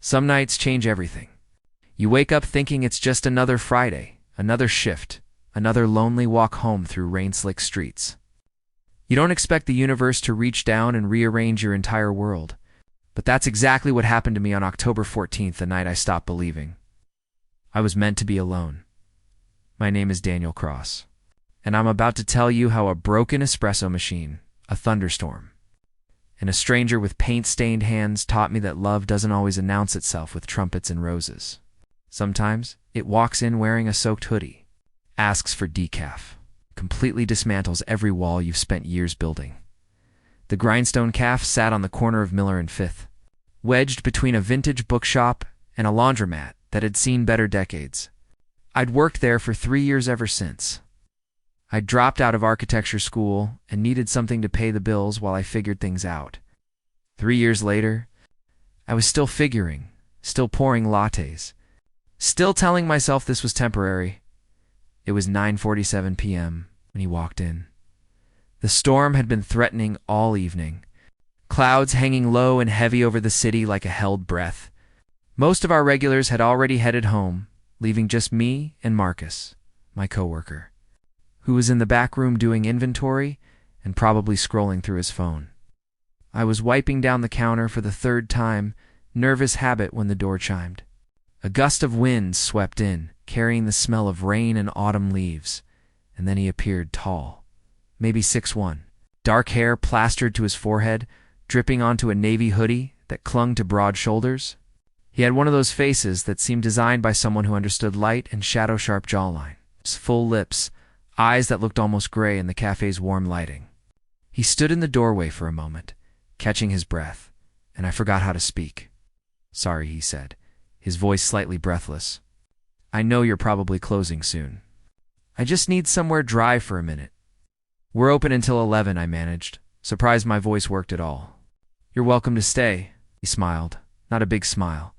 Some nights change everything. You wake up thinking it's just another Friday, another shift, another lonely walk home through rain-slick streets. You don't expect the universe to reach down and rearrange your entire world. But that's exactly what happened to me on October 14th, the night I stopped believing. I was meant to be alone. My name is Daniel Cross, and I'm about to tell you how a broken espresso machine, a thunderstorm, and a stranger with paint-stained hands taught me that love doesn't always announce itself with trumpets and roses. Sometimes it walks in wearing a soaked hoodie, asks for decaf, completely dismantles every wall you've spent years building. The grindstone calf sat on the corner of Miller and Fifth, wedged between a vintage bookshop and a laundromat that had seen better decades. I'd worked there for 3 years ever since. I'd dropped out of architecture school and needed something to pay the bills while I figured things out. 3 years later, I was still figuring, still pouring lattes, still telling myself this was temporary. It was 9:47 p.m. when he walked in. The storm had been threatening all evening, clouds hanging low and heavy over the city like a held breath. Most of our regulars had already headed home, leaving just me and Marcus, my coworker, who was in the back room doing inventory and probably scrolling through his phone. I was wiping down the counter for the 3rd time, nervous habit when the door chimed. A gust of wind swept in, carrying the smell of rain and autumn leaves, and then he appeared tall, maybe 6'1", dark hair plastered to his forehead, dripping onto a navy hoodie that clung to broad shoulders. He had one of those faces that seemed designed by someone who understood light and shadow-sharp jawline, full lips, eyes that looked almost gray in the cafe's warm lighting. He stood in the doorway for a moment, catching his breath, and I forgot how to speak. "Sorry," he said, his voice slightly breathless. "I know you're probably closing soon. I just need somewhere dry for a minute." "We're open until 11, I managed, surprised my voice worked at all. "You're welcome to stay," he smiled, not a big smile,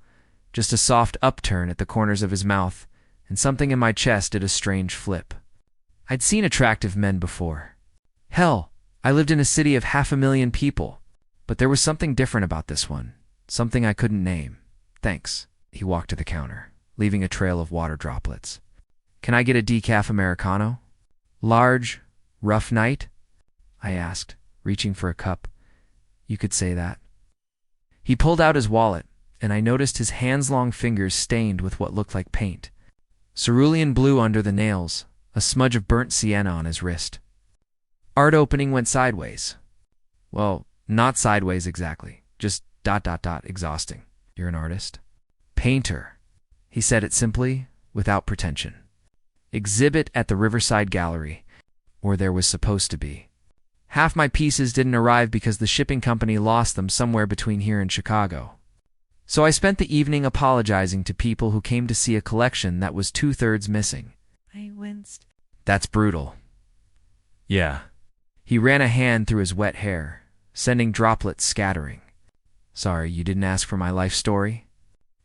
just a soft upturn at the corners of his mouth, and something in my chest did a strange flip. I'd seen attractive men before. Hell, I lived in a city of 500,000 people, but there was something different about this one, something I couldn't name. "Thanks." He walked to the counter, leaving a trail of water droplets. "Can I get a decaf Americano?" "Large, rough night?" I asked, reaching for a cup. "You could say that." He pulled out his wallet, and I noticed his hands-long fingers stained with what looked like paint. Cerulean blue under the nails, a smudge of burnt sienna on his wrist. Art opening went sideways. Well, not sideways exactly, just ... exhausting. "You're an artist?" "Painter." He said it simply, without pretension. "Exhibit at the Riverside Gallery, or there was supposed to be. Half my pieces didn't arrive because the shipping company lost them somewhere between here and Chicago. So I spent the evening apologizing to people who came to see a collection that was 2/3 missing." I winced. "That's brutal." "Yeah." He ran a hand through his wet hair, sending droplets scattering. "Sorry, you didn't ask for my life story?"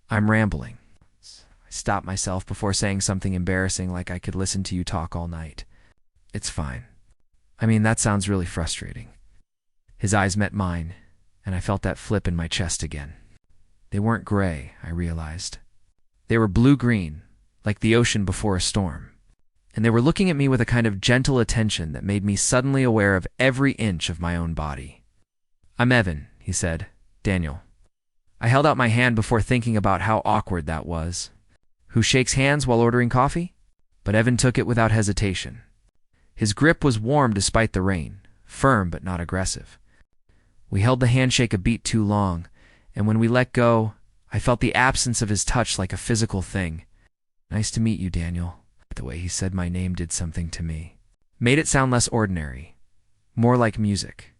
"I'm rambling." I stopped myself before saying something embarrassing like I could listen to you talk all night. "It's fine. I mean, that sounds really frustrating." His eyes met mine, and I felt that flip in my chest again. They weren't gray, I realized. They were blue-green, like the ocean before a storm. And they were looking at me with a kind of gentle attention that made me suddenly aware of every inch of my own body. "I'm Evan," he said. "Daniel." I held out my hand before thinking about how awkward that was. Who shakes hands while ordering coffee? But Evan took it without hesitation. His grip was warm despite the rain, firm but not aggressive. We held the handshake a beat too long, and when we let go, I felt the absence of his touch like a physical thing. "Nice to meet you, Daniel." The way he said my name did something to me. Made it sound less ordinary, more like music.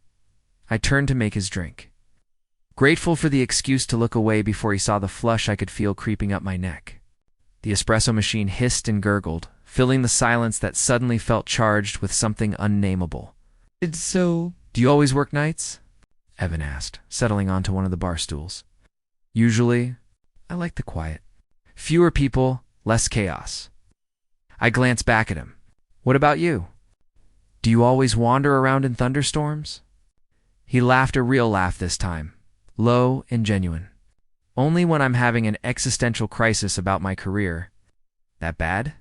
I turned to make his drink, grateful for the excuse to look away before he saw the flush I could feel creeping up my neck. The espresso machine hissed and gurgled, filling the silence that suddenly felt charged with something unnameable. "So, do you always work nights?" Evan asked, settling onto one of the bar stools. "Usually. I like the quiet. Fewer people, less chaos." I glanced back at him. "What about you? Do you always wander around in thunderstorms?" He laughed a real laugh this time, low and genuine. Only when I'm having an existential crisis about my career. That bad?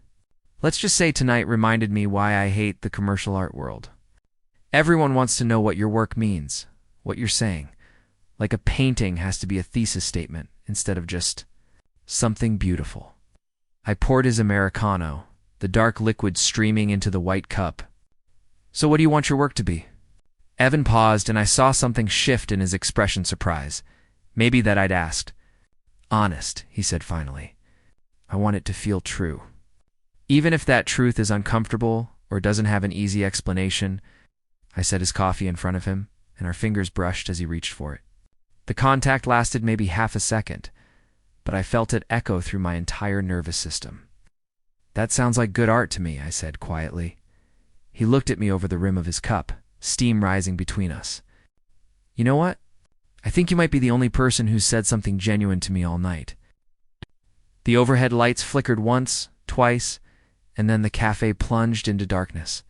Let's just say tonight reminded me why I hate the commercial art world. Everyone wants to know what your work means, what you're saying. Like a painting has to be a thesis statement instead of just something beautiful. I poured his Americano, the dark liquid streaming into the white cup. So what do you want your work to be? Evan paused, and I saw something shift in his expression surprise. Maybe that I'd asked. Honest, he said finally. I want it to feel true. Even if that truth is uncomfortable or doesn't have an easy explanation. I set his coffee in front of him, and our fingers brushed as he reached for it. The contact lasted maybe half a second, but I felt it echo through my entire nervous system. That sounds like good art to me, I said quietly. He looked at me over the rim of his cup, steam rising between us. You know what? I think you might be the only person who's said something genuine to me all night. The overhead lights flickered once, twice, and then the cafe plunged into darkness.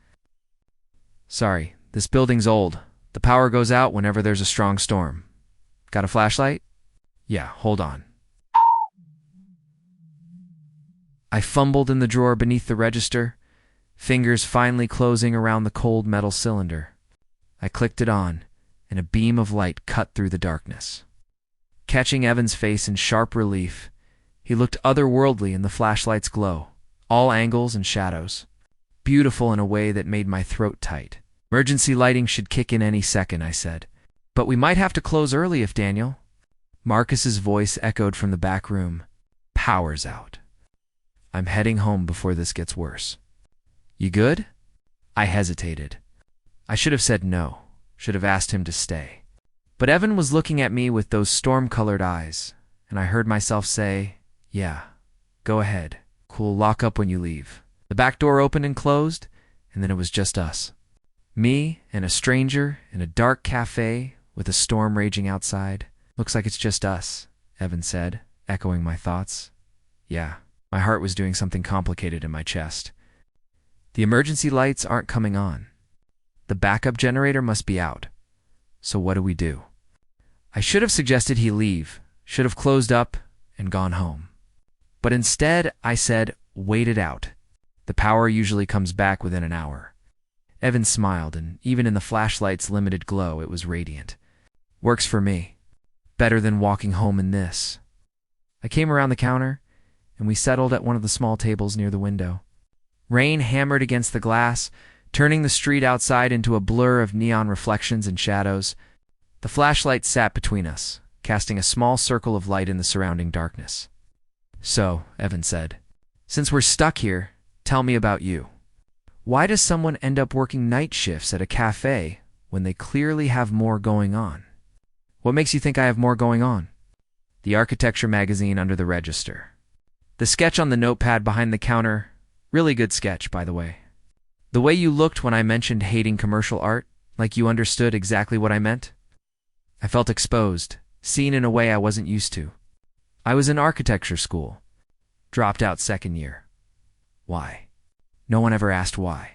Sorry, this building's old. The power goes out whenever there's a strong storm. Got a flashlight? Yeah, hold on. I fumbled in the drawer beneath the register, fingers finally closing around the cold metal cylinder. I clicked it on, and a beam of light cut through the darkness. Catching Evan's face in sharp relief, he looked otherworldly in the flashlight's glow, all angles and shadows, beautiful in a way that made my throat tight. Emergency lighting should kick in any second, I said. But we might have to close early if Daniel. Marcus's voice echoed from the back room. Power's out. I'm heading home before this gets worse. You good? I hesitated. I should have said no, should have asked him to stay. But Evan was looking at me with those storm-colored eyes, and I heard myself say, yeah, go ahead. Cool, lock up when you leave. The back door opened and closed, and then it was just us. Me and a stranger in a dark cafe with a storm raging outside. Looks like it's just us, Evan said, echoing my thoughts. Yeah, my heart was doing something complicated in my chest. The emergency lights aren't coming on. The backup generator must be out. So what do we do? I should have suggested he leave, should have closed up and gone home. But instead, I said, wait it out. The power usually comes back within an hour. Evan smiled, and even in the flashlight's limited glow, it was radiant. Works for me. Better than walking home in this. I came around the counter, and we settled at one of the small tables near the window. Rain hammered against the glass, turning the street outside into a blur of neon reflections and shadows. The flashlight sat between us, casting a small circle of light in the surrounding darkness. So, Evan said, since we're stuck here, tell me about you. Why does someone end up working night shifts at a cafe when they clearly have more going on? What makes you think I have more going on? The architecture magazine under the register. The sketch on the notepad behind the counter, really good sketch, by the way. The way you looked when I mentioned hating commercial art, like you understood exactly what I meant. I felt exposed, seen in a way I wasn't used to. I was in architecture school. Dropped out second year. Why? No one ever asked why.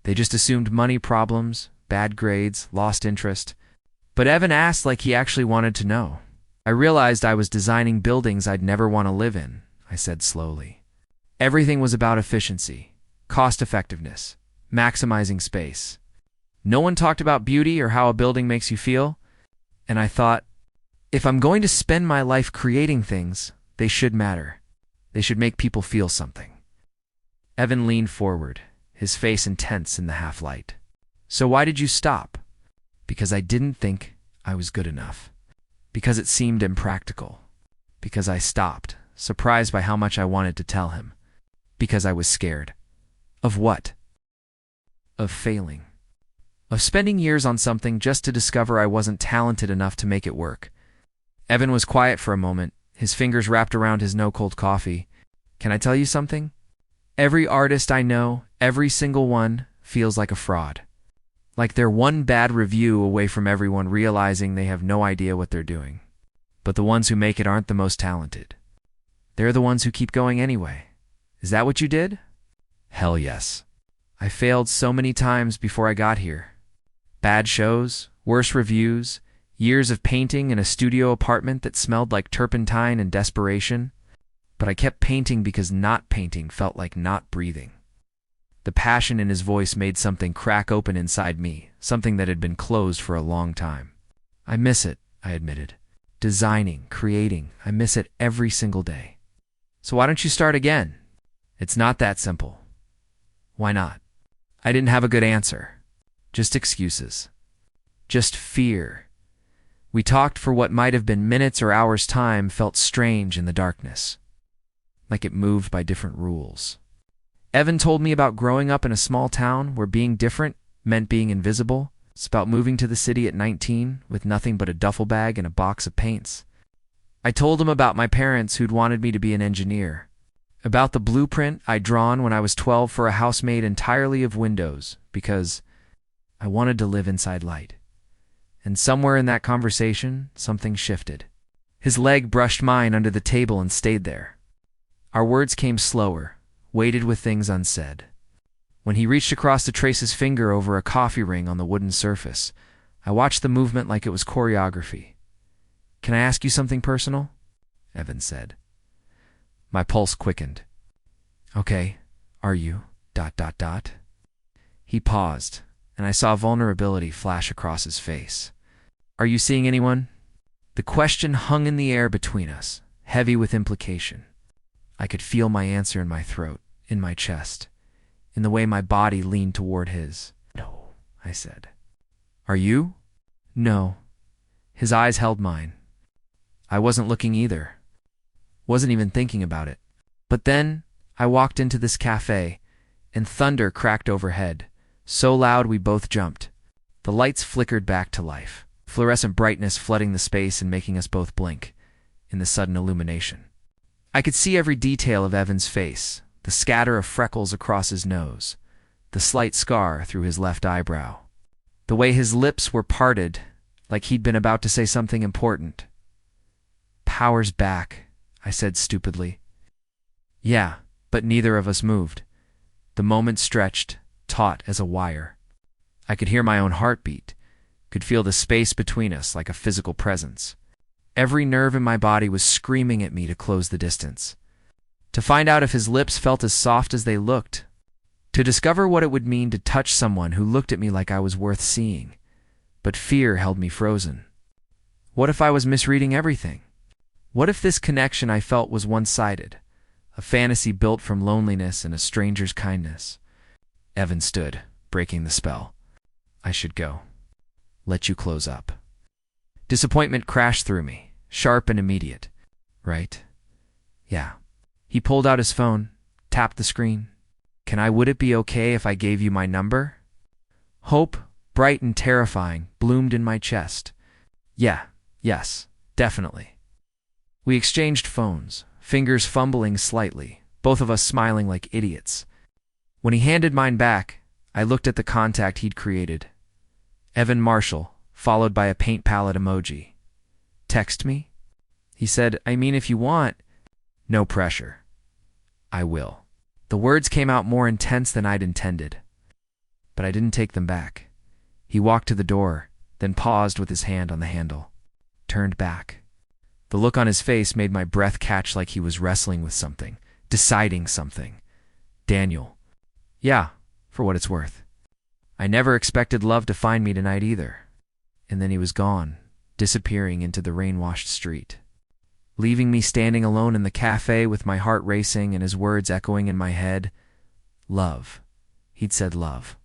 They just assumed money problems, bad grades, lost interest. But Evan asked like he actually wanted to know. I realized I was designing buildings I'd never want to live in, I said slowly. Everything was about efficiency, cost-effectiveness, maximizing space. No one talked about beauty or how a building makes you feel. And I thought, if I'm going to spend my life creating things, they should matter. They should make people feel something. Evan leaned forward, his face intense in the half-light. So why did you stop? Because I didn't think I was good enough. Because it seemed impractical. Because I stopped, surprised by how much I wanted to tell him. Because I was scared. Of what? Of failing. Of spending years on something just to discover I wasn't talented enough to make it work. Evan was quiet for a moment, his fingers wrapped around his no-cold coffee. Can I tell you something? Every artist I know, every single one, feels like a fraud. Like they're one bad review away from everyone realizing they have no idea what they're doing. But the ones who make it aren't the most talented. They're the ones who keep going anyway. Is that what you did? Hell yes. I failed so many times before I got here. Bad shows, worse reviews, Years of painting in a studio apartment that smelled like turpentine and desperation. But I kept painting because not painting felt like not breathing. The passion in his voice made something crack open inside me, something that had been closed for a long time. I miss it, I admitted. Designing, creating, I miss it every single day. So why don't you start again? It's not that simple. Why not? I didn't have a good answer. Just excuses. Just fear. We talked for what might have been minutes or hours' time felt strange in the darkness. Like it moved by different rules. Evan told me about growing up in a small town where being different meant being invisible. It's about moving to the city at 19 with nothing but a duffel bag and a box of paints. I told him about my parents who'd wanted me to be an engineer. About the blueprint I'd drawn when I was 12 for a house made entirely of windows because I wanted to live inside light. And somewhere in that conversation, something shifted. His leg brushed mine under the table and stayed there. Our words came slower, weighted with things unsaid. When he reached across to trace his finger over a coffee ring on the wooden surface, I watched the movement like it was choreography. "Can I ask you something personal?" Evan said. My pulse quickened. "Okay, are you... He paused, and I saw vulnerability flash across his face. "Are you seeing anyone?" The question hung in the air between us, heavy with implication. I could feel my answer in my throat, in my chest, in the way my body leaned toward his. "No," I said. "Are you?" "No." His eyes held mine. I wasn't looking either. Wasn't even thinking about it. But then I walked into this cafe, and thunder cracked overhead, so loud we both jumped. The lights flickered back to life, fluorescent brightness flooding the space and making us both blink in the sudden illumination. I could see every detail of Evan's face, the scatter of freckles across his nose, the slight scar through his left eyebrow, the way his lips were parted like he'd been about to say something important. "Power's back," I said stupidly. "Yeah, but neither of us moved." The moment stretched, taut as a wire. I could hear my own heartbeat, could feel the space between us like a physical presence. Every nerve in my body was screaming at me to close the distance. To find out if his lips felt as soft as they looked. To discover what it would mean to touch someone who looked at me like I was worth seeing. But fear held me frozen. What if I was misreading everything? What if this connection I felt was one-sided, a fantasy built from loneliness and a stranger's kindness? Evan stood, breaking the spell. "I should go. Let you close up." Disappointment crashed through me, sharp and immediate. "Right? Yeah." He pulled out his phone, tapped the screen. Would it be okay if I gave you my number?" Hope, bright and terrifying, bloomed in my chest. Yes, definitely. We exchanged phones, fingers fumbling slightly, both of us smiling like idiots. When he handed mine back, I looked at the contact he'd created. Evan Marshall, followed by a paint palette emoji. "Text me?" He said, "I mean, if you want." "No pressure." "I will." The words came out more intense than I'd intended. But I didn't take them back. He walked to the door, then paused with his hand on the handle. Turned back. The look on his face made my breath catch like he was wrestling with something, deciding something. "Daniel." "Yeah, for what it's worth." I never expected love to find me tonight either. And then he was gone, disappearing into the rain-washed street, leaving me standing alone in the cafe with my heart racing and his words echoing in my head. Love. He'd said love.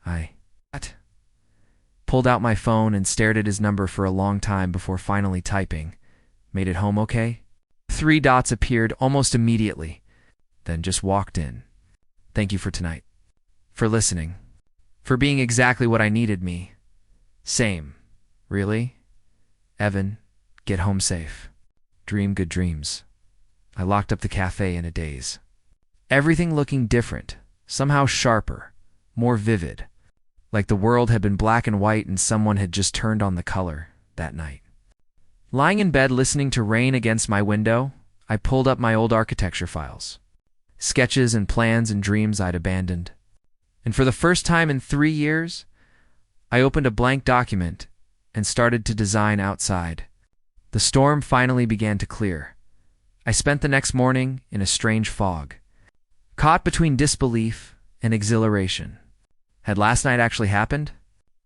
What? Pulled out my phone and stared at his number for a long time before finally typing. "Made it home okay?" 3 dots appeared almost immediately, then just walked in. "Thank you for tonight. For listening. For being exactly what I needed me." "Same. Really? Evan, get home safe. Dream good dreams." I locked up the cafe in a daze. Everything looking different, somehow sharper, more vivid, like the world had been black and white and someone had just turned on the color that night. Lying in bed listening to rain against my window, I pulled up my old architecture files. Sketches and plans and dreams I'd abandoned. And for the first time in 3 years, I opened a blank document and started to design outside. The storm finally began to clear. I spent the next morning in a strange fog, caught between disbelief and exhilaration. Had last night actually happened?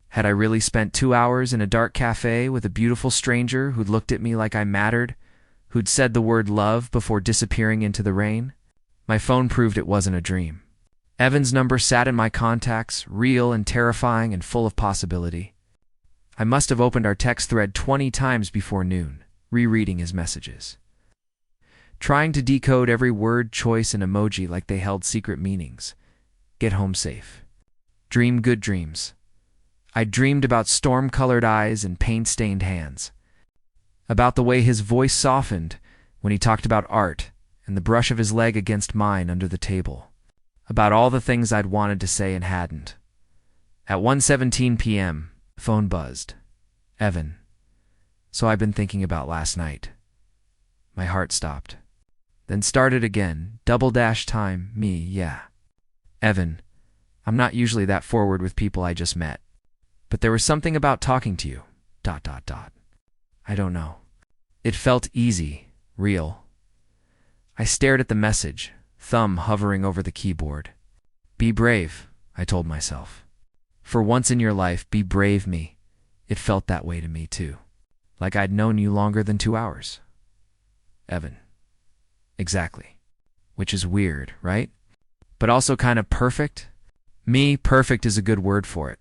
Had I really spent 2 hours in a dark cafe with a beautiful stranger who'd looked at me like I mattered, who'd said the word love before disappearing into the rain? My phone proved it wasn't a dream. Evan's number sat in my contacts, real and terrifying and full of possibility. I must have opened our text thread 20 times before noon, rereading his messages, trying to decode every word, choice, and emoji like they held secret meanings. Get home safe. Dream good dreams. I dreamed about storm-colored eyes and paint-stained hands, about the way his voice softened when he talked about art and the brush of his leg against mine under the table, about all the things I'd wanted to say and hadn't. At 1:17 p.m., the phone buzzed. Evan. So I've been thinking about last night. My heart stopped. Then started again, double dash time, me, yeah. Evan, I'm not usually that forward with people I just met, but there was something about talking to you, ... I don't know. It felt easy, real. I stared at the message, thumb hovering over the keyboard. Be brave, I told myself. For once in your life, be brave, me. It felt that way to me, too. Like I'd known you longer than 2 hours. Evan. Exactly. Which is weird, right? But also kind of perfect? Me, perfect is a good word for it.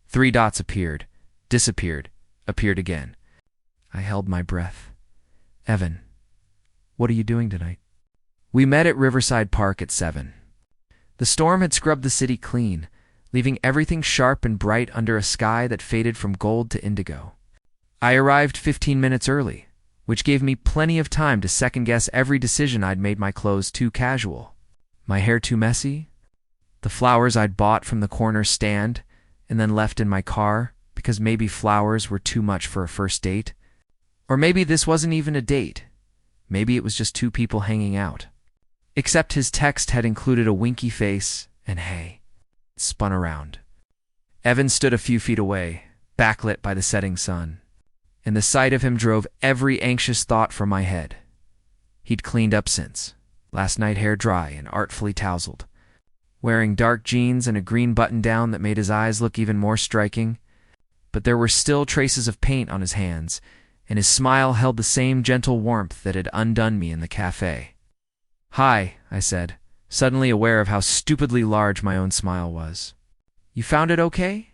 3 dots appeared, disappeared, appeared again. I held my breath. Evan, what are you doing tonight? We met at Riverside Park at 7. The storm had scrubbed the city clean, leaving everything sharp and bright under a sky that faded from gold to indigo. I arrived 15 minutes early, which gave me plenty of time to second-guess every decision I'd made. My clothes too casual, my hair too messy, the flowers I'd bought from the corner stand and then left in my car because maybe flowers were too much for a first date. Or maybe this wasn't even a date. Maybe it was just 2 people hanging out. Except his text had included a winky face and hey. Spun around. Evan stood a few feet away, backlit by the setting sun, and the sight of him drove every anxious thought from my head. He'd cleaned up since. Last night, hair dry and artfully tousled, wearing dark jeans and a green button-down that made his eyes look even more striking. But there were still traces of paint on his hands, and his smile held the same gentle warmth that had undone me in the cafe. Hi, I said, suddenly aware of how stupidly large my own smile was. You found it okay?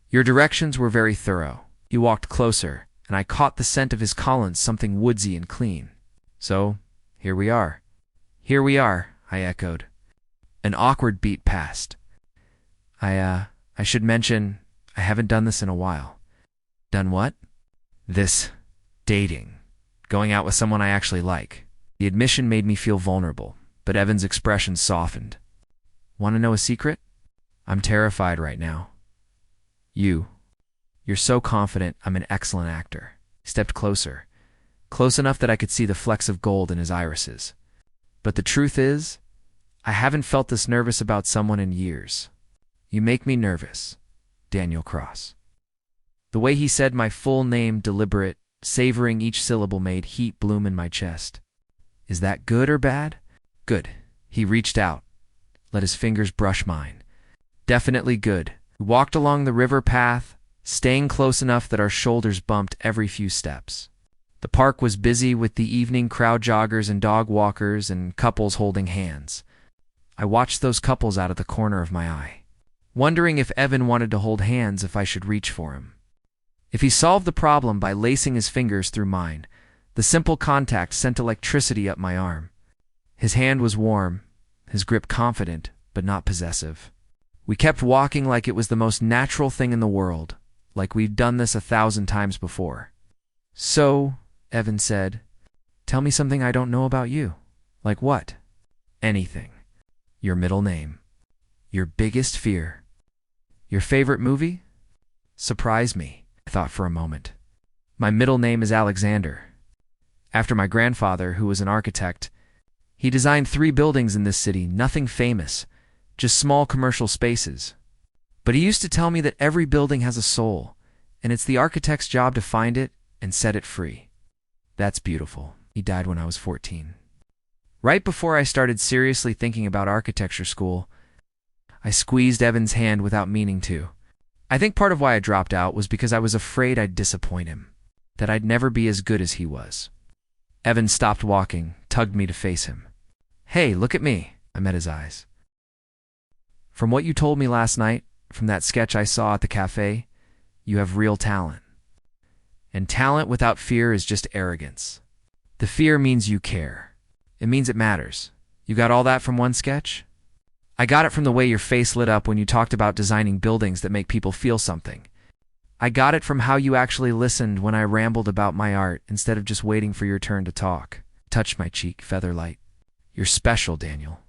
Your directions were very thorough. He walked closer, and I caught the scent of his cologne, something woodsy and clean. So, here we are. Here we are, I echoed. An awkward beat passed. I should mention, I haven't done this in a while. Done what? This. Dating. Going out with someone I actually like. The admission made me feel vulnerable, but Evan's expression softened. Want to know a secret? I'm terrified right now. You're so confident I'm an excellent actor. He stepped closer, close enough that I could see the flecks of gold in his irises. But the truth is, I haven't felt this nervous about someone in years. You make me nervous, Daniel Cross. The way he said my full name, deliberate, savoring each syllable, made heat bloom in my chest. Is that good or bad? Good. He reached out, let his fingers brush mine. Definitely good. We walked along the river path, staying close enough that our shoulders bumped every few steps. The park was busy with the evening crowd, joggers and dog walkers and couples holding hands. I watched those couples out of the corner of my eye, wondering if Evan wanted to hold hands, if I should reach for him. If he solved the problem by lacing his fingers through mine, the simple contact sent electricity up my arm. His hand was warm, his grip confident, but not possessive. We kept walking like it was the most natural thing in the world, like we'd done this 1,000 times before. So, Evan said, tell me something I don't know about you. Like what? Anything. Your middle name. Your biggest fear. Your favorite movie? Surprise me. I thought for a moment. My middle name is Alexander. After my grandfather, who was an architect. He designed 3 buildings in this city, nothing famous, just small commercial spaces. But he used to tell me that every building has a soul, and it's the architect's job to find it and set it free. That's beautiful. He died when I was 14. Right before I started seriously thinking about architecture school, I squeezed Evan's hand without meaning to. I think part of why I dropped out was because I was afraid I'd disappoint him, that I'd never be as good as he was. Evan stopped walking, tugged me to face him. "Hey, look at me." I met his eyes. "From what you told me last night, from that sketch I saw at the cafe, you have real talent. And talent without fear is just arrogance. The fear means you care. It means it matters. You got all that from one sketch?" "I got it from the way your face lit up when you talked about designing buildings that make people feel something. I got it from how you actually listened when I rambled about my art instead of just waiting for your turn to talk." Touched my cheek, featherlight. "You're special, Daniel.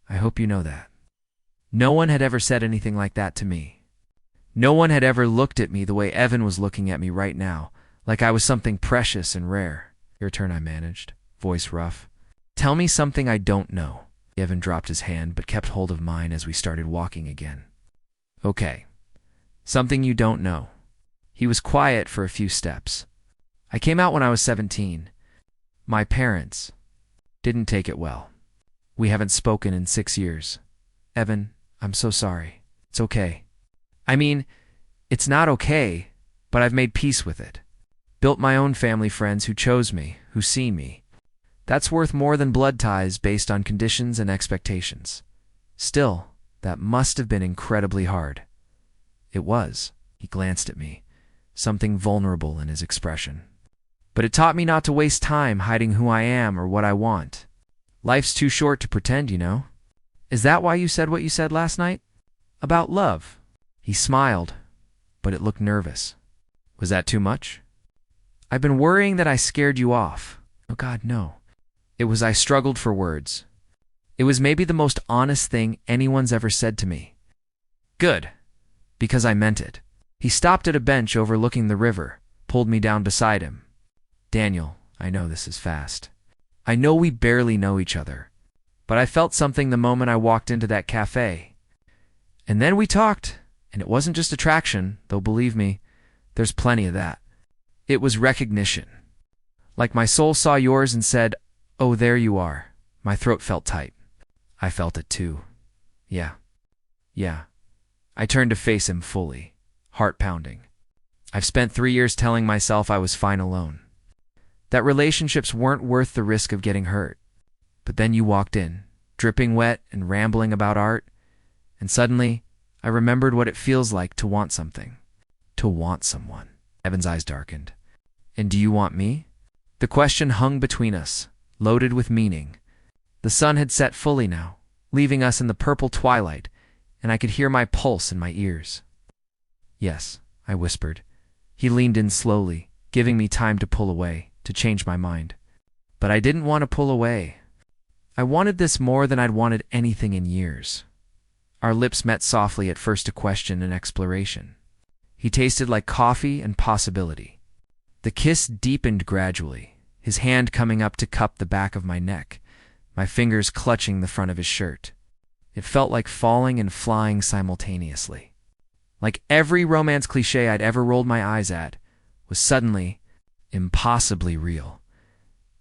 I hope you know that." No one had ever said anything like that to me. No one had ever looked at me the way Evan was looking at me right now, like I was something precious and rare. "Your turn," I managed, voice rough. "Tell me something I don't know." Evan dropped his hand but kept hold of mine as we started walking again. "Okay. Something you don't know." He was quiet for a few steps. "I came out when I was 17. My parents didn't take it well. We haven't spoken in 6 years. Evan, I'm so sorry. It's okay. I mean, it's not okay, but I've made peace with it. Built my own family friends who chose me, who see me. That's worth more than blood ties based on conditions and expectations. Still, that must have been incredibly hard." "It was." He glanced at me, something vulnerable in his expression. "But it taught me not to waste time hiding who I am or what I want. Life's too short to pretend, you know. Is that why you said what you said last night? About love?" He smiled, but it looked nervous. "Was that too much?" "I've been worrying that I scared you off." "Oh God, no." It was I struggled for words. It was maybe the most honest thing anyone's ever said to me. "Good, because I meant it." He stopped at a bench overlooking the river, pulled me down beside him. "Daniel, I know this is fast. I know we barely know each other, but I felt something the moment I walked into that cafe. And then we talked, and it wasn't just attraction, though believe me, there's plenty of that. It was recognition. Like my soul saw yours and said, 'Oh, there you are.' My throat felt tight. I felt it too. Yeah. I turned to face him fully, heart pounding. I've spent 3 years telling myself I was fine alone, that relationships weren't worth the risk of getting hurt. But then you walked in, dripping wet and rambling about art, and suddenly I remembered what it feels like to want something, to want someone." Evan's eyes darkened. "And do you want me?" The question hung between us, loaded with meaning. The sun had set fully now, leaving us in the purple twilight, and I could hear my pulse in my ears. "Yes," I whispered. He leaned in slowly, giving me time to pull away, to change my mind. But I didn't want to pull away. I wanted this more than I'd wanted anything in years. Our lips met softly, at first a question and exploration. He tasted like coffee and possibility. The kiss deepened gradually, his hand coming up to cup the back of my neck, my fingers clutching the front of his shirt. It felt like falling and flying simultaneously. Like every romance cliché I'd ever rolled my eyes at was suddenly impossibly real.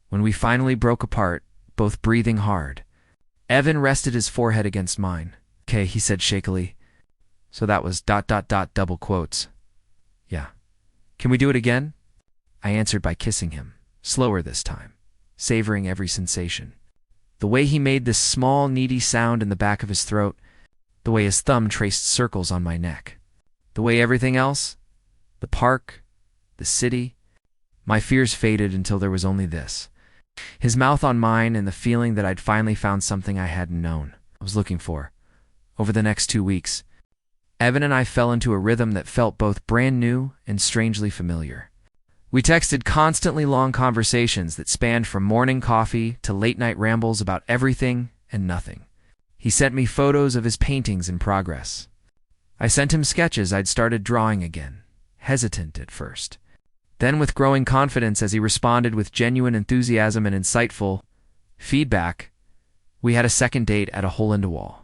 When we finally broke apart, both breathing hard, Evan rested his forehead against mine. "Okay," he said shakily. "So that was ... double quotes. Yeah. Can we do it again?" I answered by kissing him, slower this time, savoring every sensation. The way he made this small, needy sound in the back of his throat, the way his thumb traced circles on my neck, the way everything else, the park, the city, my fears faded until there was only this. His mouth on mine and the feeling that I'd finally found something I hadn't known, I was looking for. Over the next 2 weeks, Evan and I fell into a rhythm that felt both brand new and strangely familiar. We texted constantly long conversations that spanned from morning coffee to late-night rambles about everything and nothing. He sent me photos of his paintings in progress. I sent him sketches I'd started drawing again, hesitant at first. Then with growing confidence as he responded with genuine enthusiasm and insightful feedback, we had a second date at a hole-in-the-wall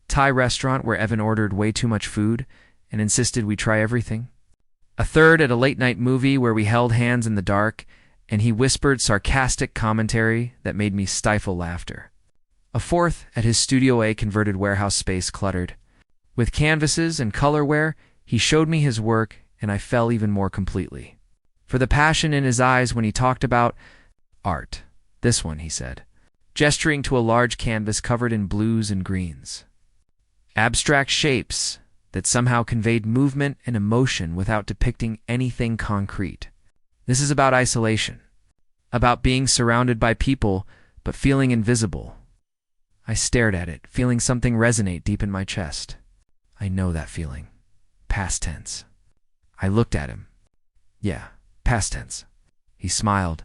Thai restaurant where Evan ordered way too much food and insisted we try everything. A third at a late-night movie where we held hands in the dark, and he whispered sarcastic commentary that made me stifle laughter. A fourth at his Studio A converted warehouse space cluttered. With canvases and colorware, he showed me his work, and I fell even more completely. For the passion in his eyes when he talked about art. This one, he said, gesturing to a large canvas covered in blues and greens. Abstract shapes that somehow conveyed movement and emotion without depicting anything concrete. This is about isolation, about being surrounded by people but feeling invisible. I stared at it, feeling something resonate deep in my chest. I know that feeling. Past tense. I looked at him. Yeah, past tense. He smiled,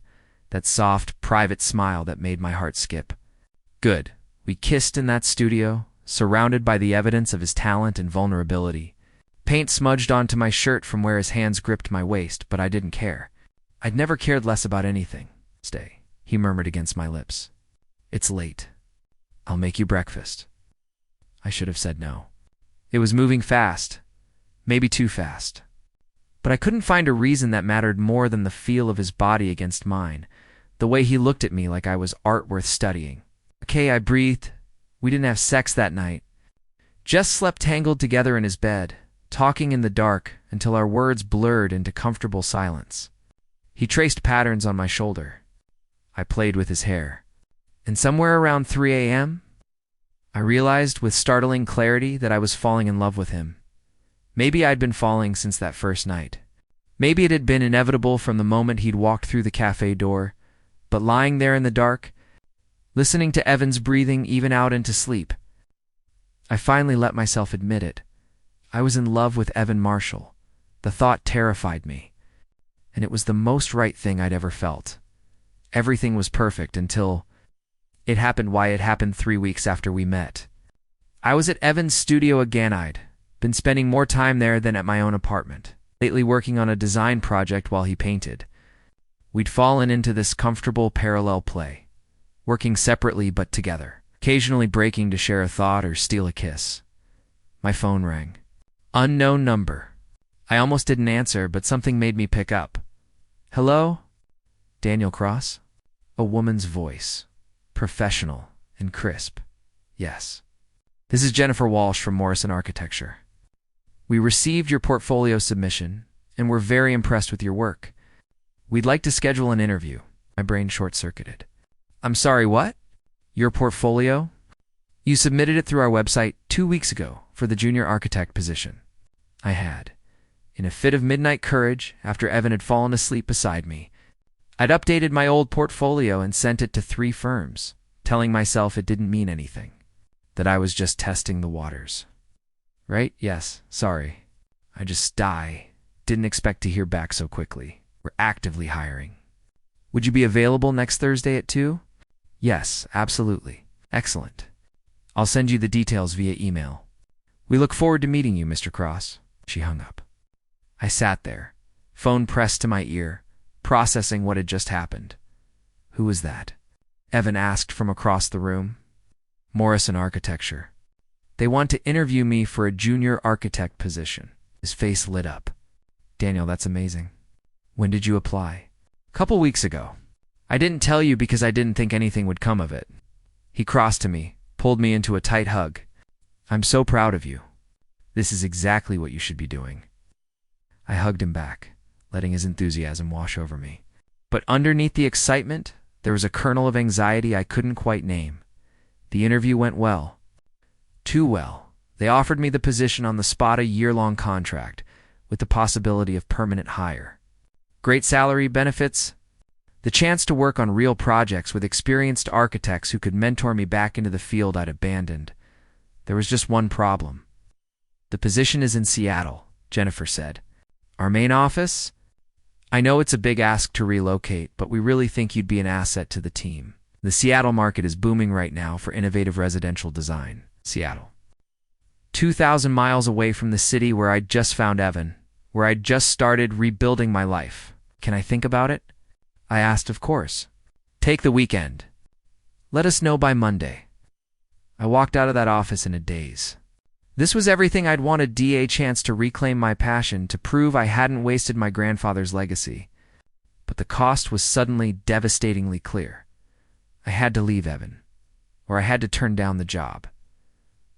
that soft, private smile that made my heart skip. Good. We kissed in that studio, surrounded by the evidence of his talent and vulnerability. Paint smudged onto my shirt from where his hands gripped my waist, but I didn't care. I'd never cared less about anything. Stay, he murmured against my lips. It's late. I'll make you breakfast. I should have said no. It was moving fast, maybe too fast. But I couldn't find a reason that mattered more than the feel of his body against mine, the way he looked at me like I was art worth studying. Okay, I breathed. We didn't have sex that night. Just slept tangled together in his bed, talking in the dark until our words blurred into comfortable silence. He traced patterns on my shoulder. I played with his hair. And somewhere around 3 a.m., I realized with startling clarity that I was falling in love with him. Maybe I'd been falling since that first night. Maybe it had been inevitable from the moment he'd walked through the cafe door, but lying there in the dark, listening to Evan's breathing even out into sleep, I finally let myself admit it. I was in love with Evan Marshall. The thought terrified me, and it was the most right thing I'd ever felt. Everything was perfect until it happened. Why it happened 3 weeks after we met. I was at Evan's studio again. I'd been spending more time there than at my own apartment, lately working on a design project while he painted. We'd fallen into this comfortable parallel play, working separately but together, occasionally breaking to share a thought or steal a kiss. My phone rang. Unknown number. I almost didn't answer, but something made me pick up. Hello? Daniel Cross? A woman's voice. Professional and crisp. Yes. This is Jennifer Walsh from Morrison Architecture. We received your portfolio submission, and we're very impressed with your work. We'd like to schedule an interview. My brain short-circuited. I'm sorry, what? Your portfolio? You submitted it through our website 2 weeks ago for the junior architect position. I had. In a fit of midnight courage, after Evan had fallen asleep beside me, I'd updated my old portfolio and sent it to 3 firms, telling myself it didn't mean anything, that I was just testing the waters. Right? Yes, sorry. Didn't expect to hear back so quickly. We're actively hiring. Would you be available next Thursday at 2? Yes, absolutely. Excellent. I'll send you the details via email. We look forward to meeting you, Mr. Cross. She hung up. I sat there, phone pressed to my ear, processing what had just happened. Who was that? Evan asked from across the room. Morrison Architecture. They want to interview me for a junior architect position. His face lit up. Daniel, that's amazing. When did you apply? Couple weeks ago. I didn't tell you because I didn't think anything would come of it. He crossed to me, pulled me into a tight hug. I'm so proud of you. This is exactly what you should be doing. I hugged him back, letting his enthusiasm wash over me. But underneath the excitement, there was a kernel of anxiety I couldn't quite name. The interview went well. Too well. They offered me the position on the spot, a year-long contract, with the possibility of permanent hire. Great salary, benefits, the chance to work on real projects with experienced architects who could mentor me back into the field I'd abandoned. There was just one problem. The position is in Seattle, Jennifer said. Our main office? I know it's a big ask to relocate, but we really think you'd be an asset to the team. The Seattle market is booming right now for innovative residential design. Seattle. 2,000 miles away from the city where I'd just found Evan, where I'd just started rebuilding my life. Can I think about it? I asked, of course. Take the weekend. Let us know by Monday. I walked out of that office in a daze. This was everything I'd wanted, a chance to reclaim my passion, to prove I hadn't wasted my grandfather's legacy. But the cost was suddenly devastatingly clear. I had to leave Evan, or I had to turn down the job.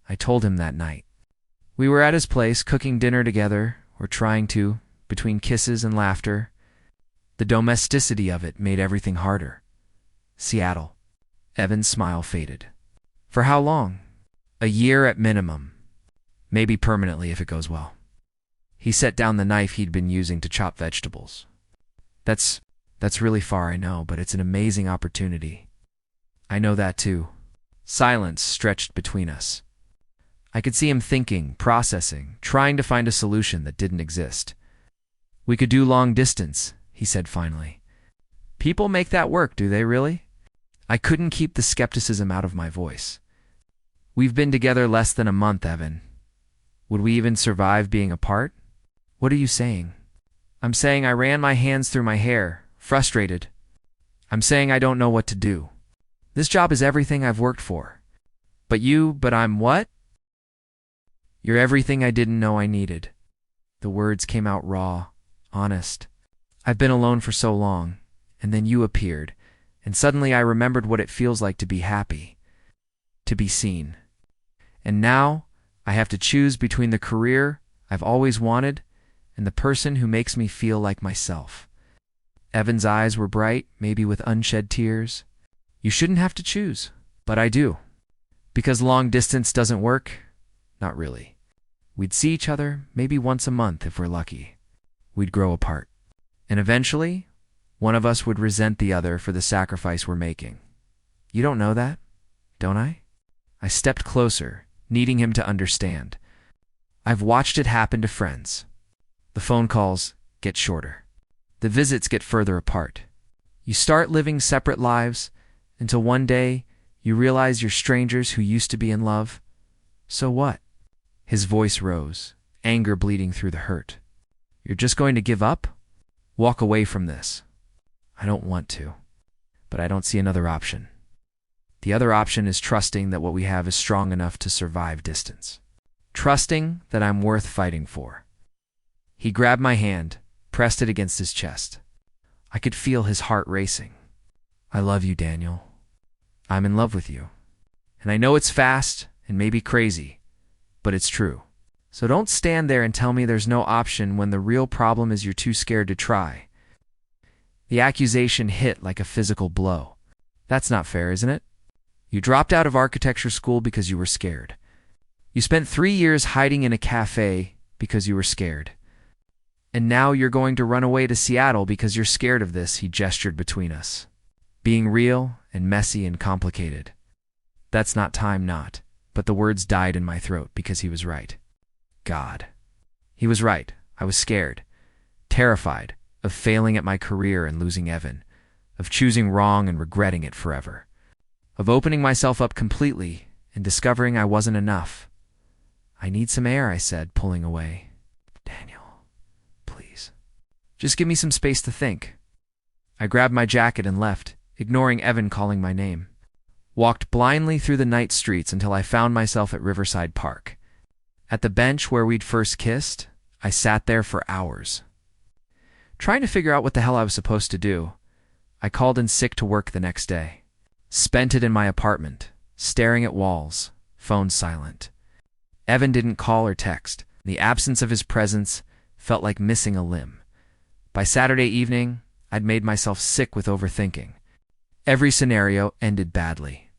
I told him that night. We were at his place, cooking dinner together, or trying to, between kisses and laughter. The domesticity of it made everything harder. Seattle. Evan's smile faded. For how long? A year at minimum. Maybe permanently if it goes well. He set down the knife he'd been using to chop vegetables. That's really far, I know, but it's an amazing opportunity. I know that too. Silence stretched between us. I could see him thinking, processing, trying to find a solution that didn't exist. We could do long distance, he said finally. People make that work, do they really? I couldn't keep the skepticism out of my voice. We've been together less than a month, Evan. Would we even survive being apart? What are you saying? I'm saying I ran my hands through my hair, frustrated. I'm saying I don't know what to do. This job is everything I've worked for. But I'm what? You're everything I didn't know I needed. The words came out raw, honest. I've been alone for so long, and then you appeared, and suddenly I remembered what it feels like to be happy, to be seen. And now I have to choose between the career I've always wanted and the person who makes me feel like myself. Evan's eyes were bright, maybe with unshed tears. You shouldn't have to choose, but I do. Because long distance doesn't work? Not really. We'd see each other maybe once a month if we're lucky. We'd grow apart. And eventually, one of us would resent the other for the sacrifice we're making. You don't know that, don't I? I stepped closer, needing him to understand. I've watched it happen to friends. The phone calls get shorter. The visits get further apart. You start living separate lives until one day you realize you're strangers who used to be in love. So what? His voice rose, anger bleeding through the hurt. You're just going to give up? Walk away from this? I don't want to, but I don't see another option. The other option is trusting that what we have is strong enough to survive distance. Trusting that I'm worth fighting for. He grabbed my hand, pressed it against his chest. I could feel his heart racing. I love you, Daniel. I'm in love with you. And I know it's fast and maybe crazy, but it's true. So don't stand there and tell me there's no option when the real problem is you're too scared to try. The accusation hit like a physical blow. That's not fair, isn't it? You dropped out of architecture school because you were scared. You spent 3 years hiding in a cafe because you were scared. And now you're going to run away to Seattle because you're scared of this, he gestured between us. Being real and messy and complicated. That's not time, not. But the words died in my throat because he was right. God. He was right. I was scared. Terrified of failing at my career and losing Evan. Of choosing wrong and regretting it forever. Of opening myself up completely and discovering I wasn't enough. I need some air, I said, pulling away. Daniel, please. Just give me some space to think. I grabbed my jacket and left, ignoring Evan calling my name. Walked blindly through the night streets until I found myself at Riverside Park. At the bench where we'd first kissed, I sat there for hours. Trying to figure out what the hell I was supposed to do, I called in sick to work the next day. Spent it in my apartment, staring at walls, phone silent. Evan didn't call or text. The absence of his presence felt like missing a limb. By Saturday evening, I'd made myself sick with overthinking. Every scenario ended badly.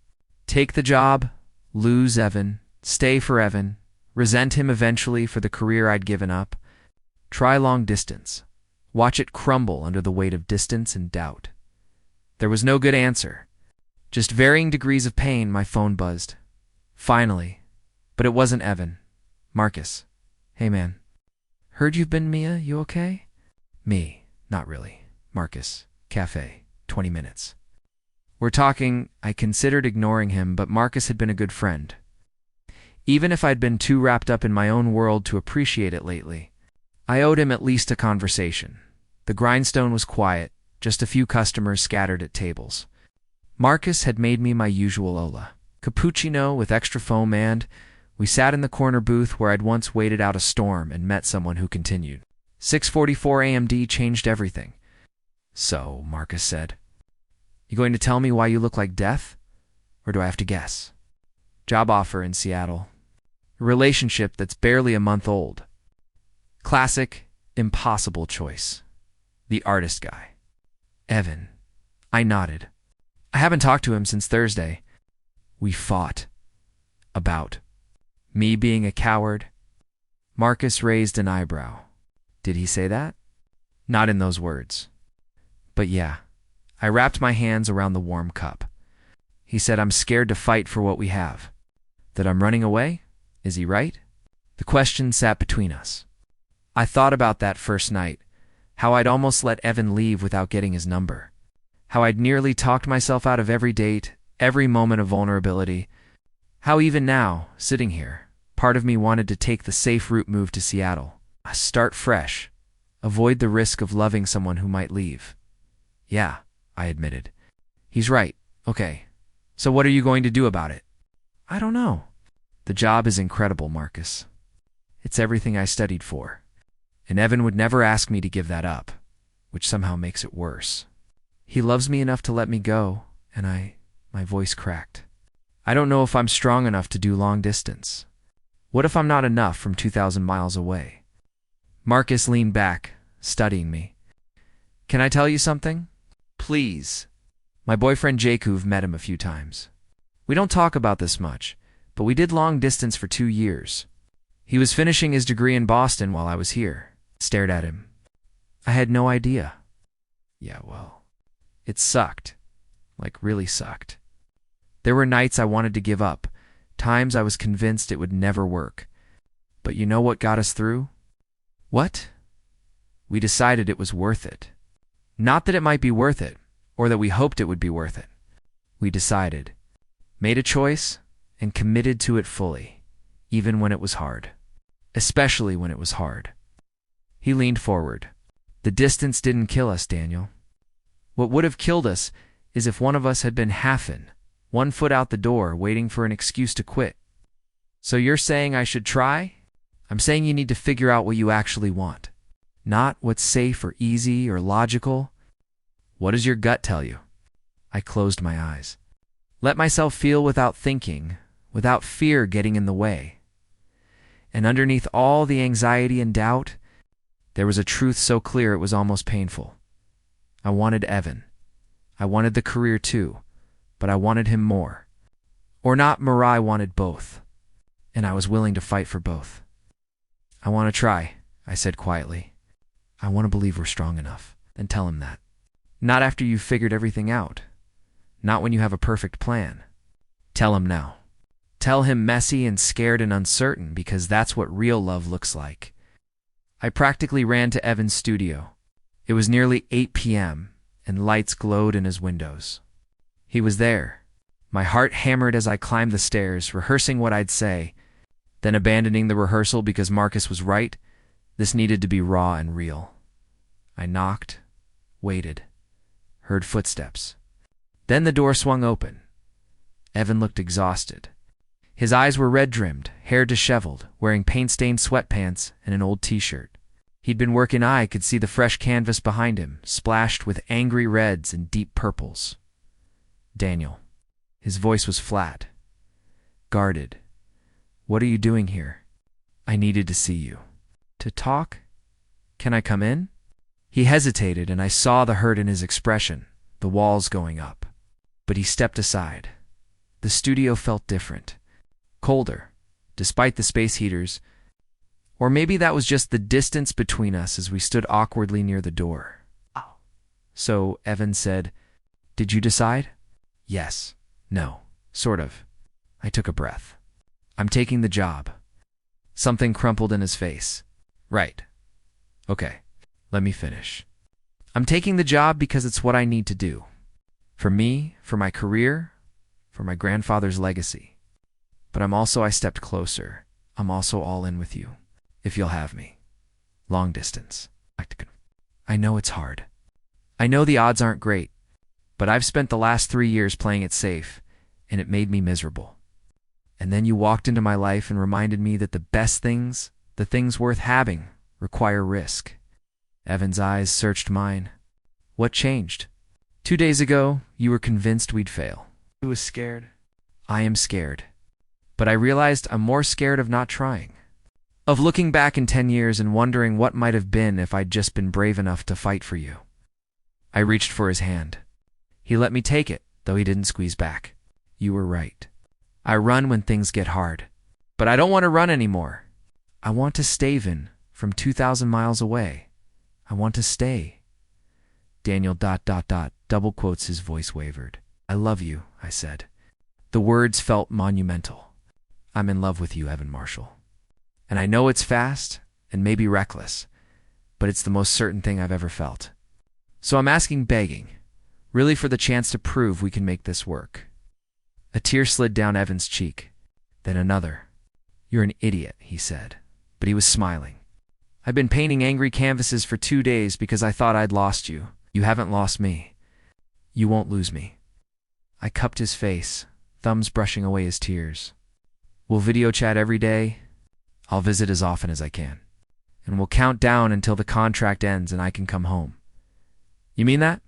Take the job, lose Evan, stay for Evan, resent him eventually for the career I'd given up, try long distance, watch it crumble under the weight of distance and doubt. There was no good answer. Just varying degrees of pain. My phone buzzed. Finally. But it wasn't Evan. Marcus. Hey man. Heard you've been Mia, you okay? Me. Not really. Marcus. Cafe. 20 minutes. We're talking. I considered ignoring him, but Marcus had been a good friend. Even if I'd been too wrapped up in my own world to appreciate it lately, I owed him at least a conversation. The grindstone was quiet, just a few customers scattered at tables. Marcus had made me my usual Ola. Cappuccino with extra foam and, We sat in the corner booth where I'd once waited out a storm and met someone who continued. 6:44 a.m.d. changed everything. So, Marcus said, you going to tell me why you look like death? Or do I have to guess? Job offer in Seattle. A relationship that's barely a month old. Classic, impossible choice. The artist guy. Evan. I nodded. I haven't talked to him since Thursday. We fought. About me being a coward. Marcus raised an eyebrow. Did he say that? Not in those words. But yeah, I wrapped my hands around the warm cup. He said I'm scared to fight for what we have. That I'm running away? Is he right? The question sat between us. I thought about that first night, how I'd almost let Evan leave without getting his number, how I'd nearly talked myself out of every date, every moment of vulnerability, how even now, sitting here, part of me wanted to take the safe route move to Seattle, start fresh, avoid the risk of loving someone who might leave. Yeah, I admitted. He's right. Okay. So what are you going to do about it? I don't know. The job is incredible, Marcus. It's everything I studied for. And Evan would never ask me to give that up, which somehow makes it worse. He loves me enough to let me go, and my voice cracked. I don't know if I'm strong enough to do long distance. What if I'm not enough from 2,000 miles away? Marcus leaned back, studying me. Can I tell you something? Please. My boyfriend Jakuv met him a few times. We don't talk about this much, but we did long distance for 2 years. He was finishing his degree in Boston while I was here. Stared at him. I had no idea. Yeah, well, it sucked. Like, really sucked. There were nights I wanted to give up, times I was convinced it would never work. But you know what got us through? What? We decided it was worth it. Not that it might be worth it, or that we hoped it would be worth it. We decided, made a choice, and committed to it fully, even when it was hard. Especially when it was hard. He leaned forward. The distance didn't kill us, Daniel. What would have killed us is if one of us had been half-in, 1 foot out the door, waiting for an excuse to quit. So you're saying I should try? I'm saying you need to figure out what you actually want. Not what's safe or easy or logical. What does your gut tell you? I closed my eyes. Let myself feel without thinking, without fear getting in the way. And underneath all the anxiety and doubt, there was a truth so clear it was almost painful. I wanted Evan. I wanted the career too, but I wanted him more. Or not, Mirai wanted both, and I was willing to fight for both. I want to try, I said quietly. I want to believe we're strong enough, and tell him that. Not after you've figured everything out. Not when you have a perfect plan. Tell him now. Tell him messy and scared and uncertain, because that's what real love looks like. I practically ran to Evan's studio. It was nearly 8 p.m., and lights glowed in his windows. He was there. My heart hammered as I climbed the stairs, rehearsing what I'd say, then abandoning the rehearsal because Marcus was right. This needed to be raw and real. I knocked, waited, heard footsteps. Then the door swung open. Evan looked exhausted. His eyes were red-rimmed, hair disheveled, wearing paint-stained sweatpants and an old t-shirt. He'd been working. I could see the fresh canvas behind him, splashed with angry reds and deep purples. Daniel. His voice was flat, guarded. What are you doing here? I needed to see you. To talk? Can I come in? He hesitated, and I saw the hurt in his expression, the walls going up. But he stepped aside. The studio felt different. Colder, despite the space heaters. Or maybe that was just the distance between us as we stood awkwardly near the door. So Evan said, "Did you decide?" Yes. No. Sort of. I took a breath. I'm taking the job. Something crumpled in his face. Right. Okay. Let me finish. I'm taking the job because it's what I need to do. For me, for my career, for my grandfather's legacy. But I stepped closer. I'm also all in with you. If you'll have me. Long distance. I know it's hard. I know the odds aren't great. But I've spent the last 3 years playing it safe, and it made me miserable. And then you walked into my life and reminded me that the best things, the things worth having, require risk. Evan's eyes searched mine. What changed? 2 days ago, you were convinced we'd fail. I was scared. I am scared. But I realized I'm more scared of not trying. Of looking back in 10 years and wondering what might have been if I'd just been brave enough to fight for you. I reached for his hand. He let me take it, though he didn't squeeze back. You were right. I run when things get hard. But I don't want to run anymore. I want to stay, Vin, from 2,000 miles away. I want to stay. Daniel ... double quotes, his voice wavered. I love you, I said. The words felt monumental. I'm in love with you, Evan Marshall. And I know it's fast and maybe reckless, but it's the most certain thing I've ever felt. So I'm asking, begging, really for the chance to prove we can make this work. A tear slid down Evan's cheek, then another. You're an idiot, he said, but he was smiling. I've been painting angry canvases for 2 days because I thought I'd lost you. You haven't lost me. You won't lose me. I cupped his face, thumbs brushing away his tears. We'll video chat every day. I'll visit as often as I can. And we'll count down until the contract ends and I can come home. You mean that?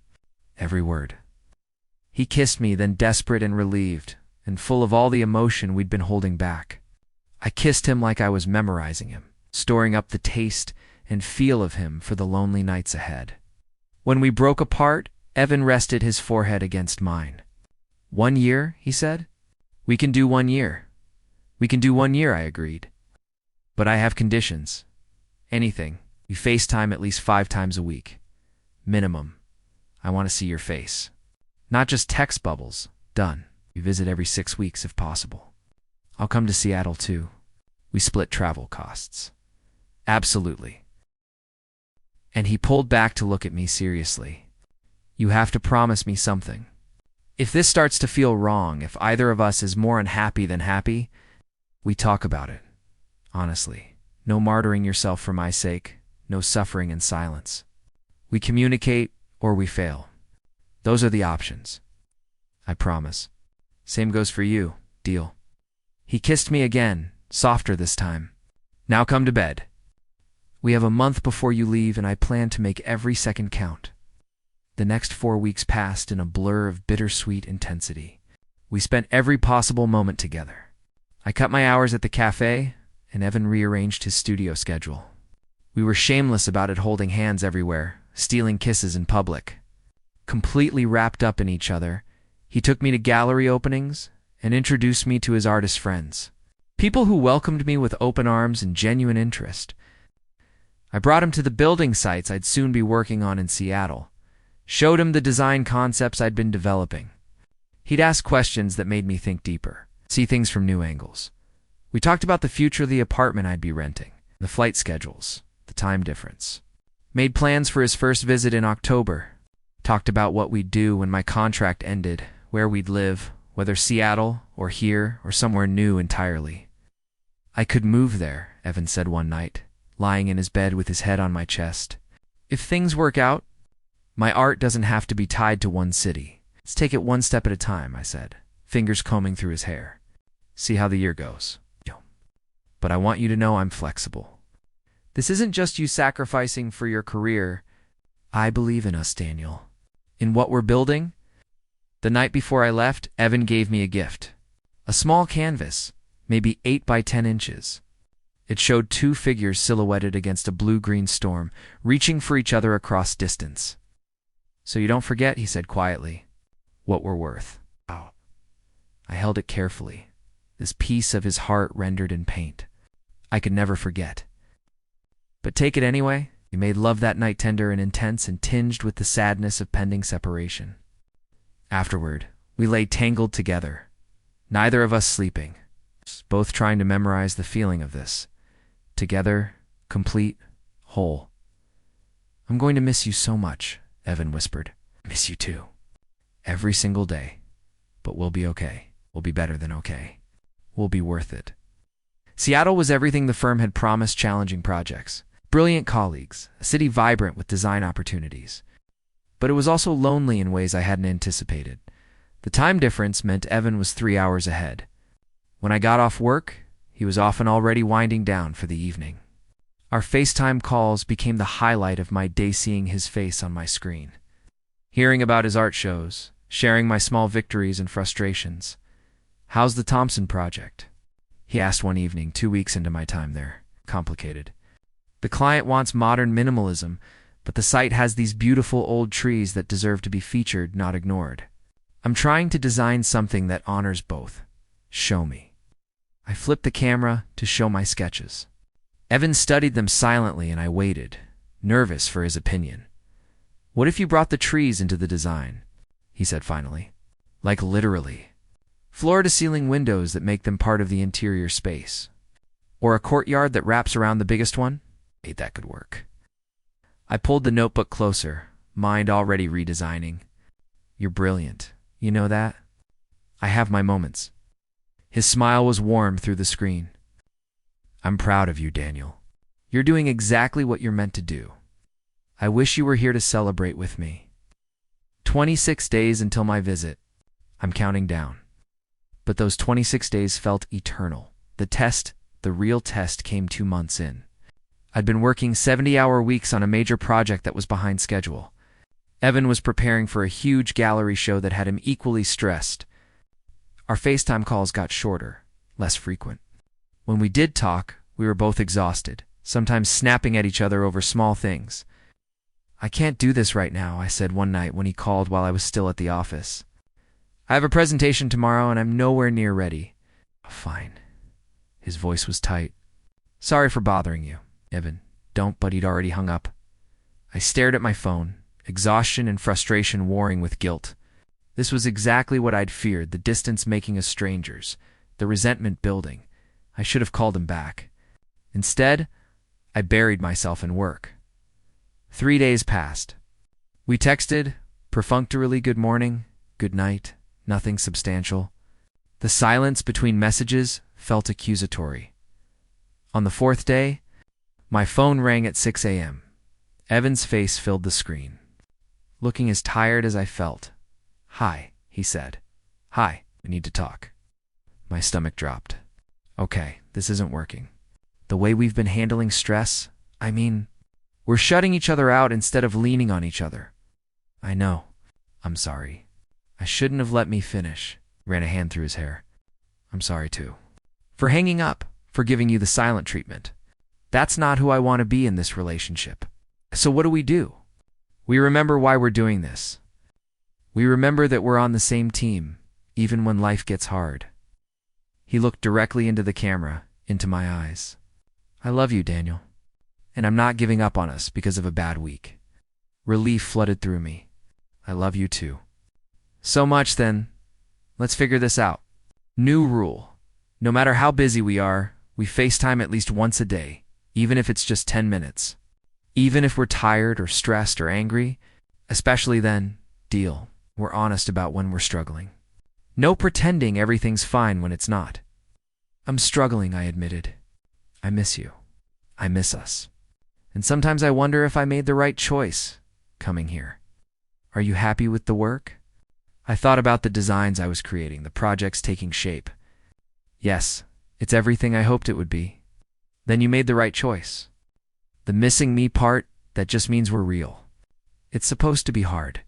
Every word. He kissed me, then desperate and relieved, and full of all the emotion we'd been holding back. I kissed him like I was memorizing him, storing up the taste and feel of him for the lonely nights ahead. When we broke apart, Evan rested his forehead against mine. 1 year, he said. We can do 1 year. We can do 1 year, I agreed. But I have conditions. Anything. We FaceTime at least 5 times a week. Minimum. I want to see your face. Not just text bubbles. Done. We visit every 6 weeks if possible. I'll come to Seattle too. We split travel costs. Absolutely. And he pulled back to look at me seriously. You have to promise me something. If this starts to feel wrong, if either of us is more unhappy than happy, we talk about it. Honestly. No martyring yourself for my sake. No suffering in silence. We communicate or we fail. Those are the options. I promise. Same goes for you. Deal. He kissed me again, softer this time. Now come to bed. We have a month before you leave and I plan to make every second count. The next 4 weeks passed in a blur of bittersweet intensity. We spent every possible moment together. I cut my hours at the cafe, and Evan rearranged his studio schedule. We were shameless about it, holding hands everywhere, stealing kisses in public. Completely wrapped up in each other, he took me to gallery openings and introduced me to his artist friends. People who welcomed me with open arms and genuine interest. I brought him to the building sites I'd soon be working on in Seattle, showed him the design concepts I'd been developing. He'd ask questions that made me think deeper, see things from new angles. We talked about the future of the apartment I'd be renting, the flight schedules, the time difference. Made plans for his first visit in October. Talked about what we'd do when my contract ended, where we'd live, whether Seattle or here or somewhere new entirely. I could move there, Evan said one night, lying in his bed with his head on my chest. If things work out, my art doesn't have to be tied to one city. Let's take it one step at a time, I said, fingers combing through his hair. See how the year goes. But I want you to know I'm flexible. This isn't just you sacrificing for your career. I believe in us, Daniel. In what we're building. The night before I left, Evan gave me a gift. A small canvas, maybe 8 by 10 inches. It showed 2 figures silhouetted against a blue-green storm, reaching for each other across distance. So you don't forget, he said quietly, what we're worth. Wow. I held it carefully, this piece of his heart rendered in paint. I could never forget. But take it anyway. We made love that night, tender and intense and tinged with the sadness of pending separation. Afterward, we lay tangled together, neither of us sleeping, both trying to memorize the feeling of this. Together, complete, whole. I'm going to miss you so much, Evan whispered. Miss you too. Every single day. But we'll be okay. We'll be better than okay. We'll be worth it. Seattle was everything the firm had promised: challenging projects, brilliant colleagues, a city vibrant with design opportunities. But it was also lonely in ways I hadn't anticipated. The time difference meant Evan was 3 hours ahead. When I got off work, he was often already winding down for the evening. Our FaceTime calls became the highlight of my day, seeing his face on my screen. Hearing about his art shows, sharing my small victories and frustrations. "How's the Thompson project?" he asked one evening, 2 weeks into my time there. "Complicated. The client wants modern minimalism, but the site has these beautiful old trees that deserve to be featured, not ignored. I'm trying to design something that honors both. Show me." I flipped the camera to show my sketches. Evan studied them silently, and I waited, nervous for his opinion. "What if you brought the trees into the design?" he said finally. "Like literally. Floor-to-ceiling windows that make them part of the interior space. Or a courtyard that wraps around the biggest one? That could work." I pulled the notebook closer, mind already redesigning. "You're brilliant. You know that? I have my moments." His smile was warm through the screen. "I'm proud of you, Daniel. You're doing exactly what you're meant to do. I wish you were here to celebrate with me." 26 days until my visit. I'm counting down. But those 26 days felt eternal. The real test, came 2 months in. I'd been working 70-hour weeks on a major project that was behind schedule. Evan was preparing for a huge gallery show that had him equally stressed. Our FaceTime calls got shorter, less frequent. When we did talk, we were both exhausted, sometimes snapping at each other over small things. "I can't do this right now," I said one night when he called while I was still at the office. "I have a presentation tomorrow and I'm nowhere near ready." "Fine." His voice was tight. "Sorry for bothering you, Evan." "Don't," but he'd already hung up. I stared at my phone, exhaustion and frustration warring with guilt. This was exactly what I'd feared, the distance making us strangers, the resentment building. I should have called him back. Instead, I buried myself in work. 3 days passed. We texted, perfunctorily good morning, good night, nothing substantial. The silence between messages felt accusatory. On the 4th day, my phone rang at 6 a.m. Evan's face filled the screen. Looking as tired as I felt. "Hi," he said. "Hi, we need to talk." My stomach dropped. "Okay, this isn't working. The way we've been handling stress, we're shutting each other out instead of leaning on each other." "I know. I'm sorry. I shouldn't have let me finish." Ran a hand through his hair. "I'm sorry too. For hanging up, for giving you the silent treatment. That's not who I want to be in this relationship. So what do? We remember why we're doing this. We remember that we're on the same team, even when life gets hard." He looked directly into the camera, into my eyes. "I love you, Daniel. And I'm not giving up on us because of a bad week." Relief flooded through me. "I love you too." "So much then. Let's figure this out. New rule. No matter how busy we are, we FaceTime at least once a day, even if it's just 10 minutes. Even if we're tired or stressed or angry, especially then, deal. We're honest about when we're struggling. No pretending everything's fine when it's not." "I'm struggling," I admitted. "I miss you. I miss us. And sometimes I wonder if I made the right choice, coming here." "Are you happy with the work?" I thought about the designs I was creating, the projects taking shape. "Yes, it's everything I hoped it would be." "Then you made the right choice. The missing me part, that just means we're real. It's supposed to be hard.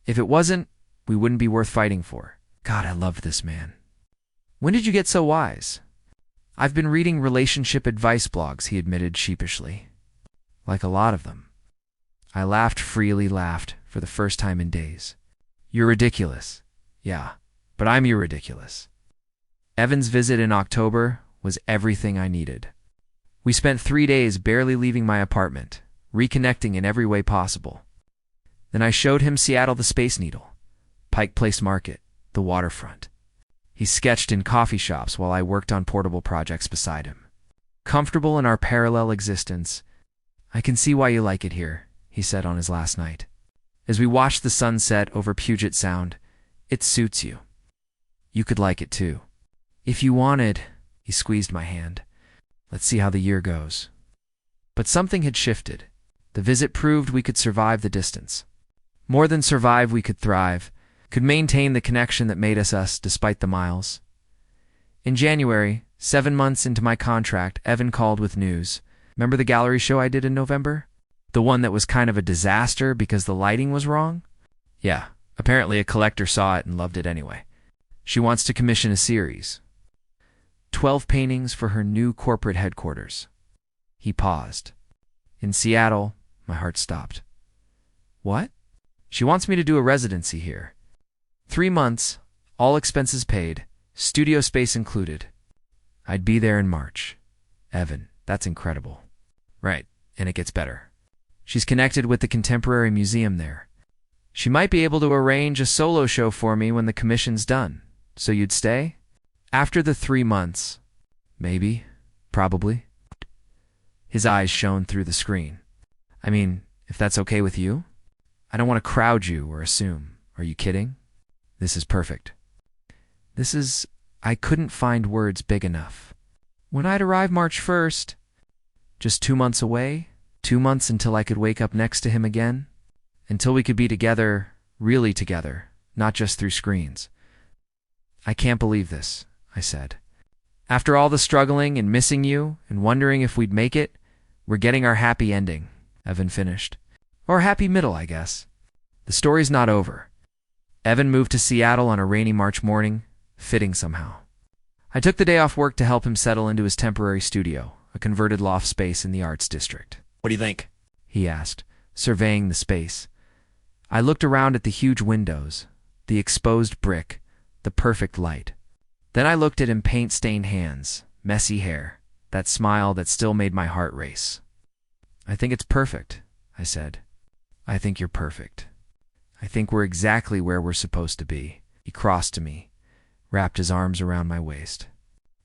If it wasn't, we wouldn't be worth fighting for." God, I love this man. "When did you get so wise?" "I've been reading relationship advice blogs," he admitted sheepishly. "Like a lot of them." I laughed for the first time in days. "You're ridiculous." "Yeah, but I'm your ridiculous." Evan's visit in October was everything I needed. We spent 3 days barely leaving my apartment, reconnecting in every way possible. Then I showed him Seattle, the Space Needle, Pike Place Market, the waterfront. He sketched in coffee shops while I worked on portable projects beside him. Comfortable in our parallel existence, "I can see why you like it here," he said on his last night. As we watched the sunset over Puget Sound, "It suits you. You could like it too. If you wanted," he squeezed my hand. "Let's see how the year goes." But something had shifted. The visit proved we could survive the distance. More than survive, we could thrive, could maintain the connection that made us us despite the miles. In January, 7 months into my contract, Evan called with news. Remember the gallery show I did in November? The one that was kind of a disaster because the lighting was wrong? Yeah, apparently a collector saw it and loved it anyway. She wants to commission a series. 12 paintings for her new corporate headquarters. He paused. In Seattle, my heart stopped. What? She wants me to do a residency here. 3 months, all expenses paid, studio space included. I'd be there in March. Evan, that's incredible. Right, and it gets better. She's connected with the Contemporary Museum there. She might be able to arrange a solo show for me when the commission's done. So you'd stay? After the 3 months. Maybe. Probably. His eyes shone through the screen. I mean, if that's okay with you? I don't want to crowd you or assume. Are you kidding? This is perfect. I couldn't find words big enough. When I'd arrive March 1st, just 2 months away, 2 months until I could wake up next to him again, until we could be together, really together, not just through screens. I can't believe this, I said. After all the struggling and missing you and wondering if we'd make it, we're getting our happy ending, Evan finished. Or happy middle, I guess. The story's not over. Evan moved to Seattle on a rainy March morning, fitting somehow. I took the day off work to help him settle into his temporary studio, a converted loft space in the Arts District. What do you think? He asked, surveying the space. I looked around at the huge windows, the exposed brick, the perfect light. Then I looked at him paint-stained hands, messy hair, that smile that still made my heart race. I think it's perfect, I said. I think you're perfect. I think we're exactly where we're supposed to be. He crossed to me, wrapped his arms around my waist.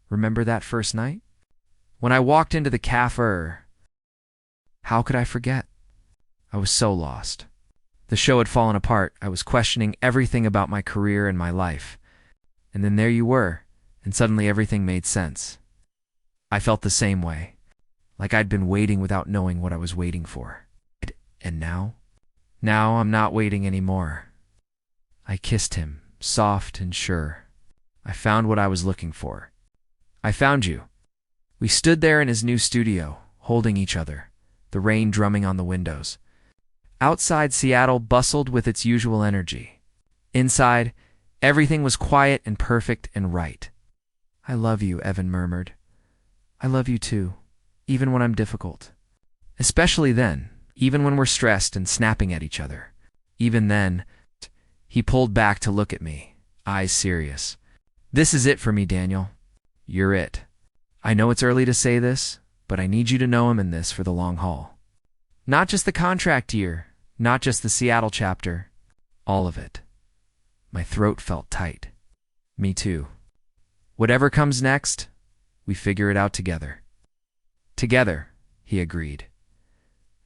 Remember that first night? When I walked into the cafe, how could I forget? I was so lost. The show had fallen apart. I was questioning everything about my career and my life. And then there you were, and suddenly everything made sense. I felt the same way, like I'd been waiting without knowing what I was waiting for. And now? Now I'm not waiting anymore. I kissed him, soft and sure. I found what I was looking for. I found you. We stood there in his new studio, holding each other, the rain drumming on the windows. Outside, Seattle bustled with its usual energy. Inside, everything was quiet and perfect and right. I love you, Evan murmured. I love you too, even when I'm difficult. Especially then, even when we're stressed and snapping at each other. Even then, he pulled back to look at me, eyes serious. This is it for me, Daniel. You're it. I know it's early to say this, but I need you to know I'm in this for the long haul. Not just the contract year, not just the Seattle chapter, all of it. My throat felt tight. Me too. Whatever comes next, we figure it out together. Together, he agreed.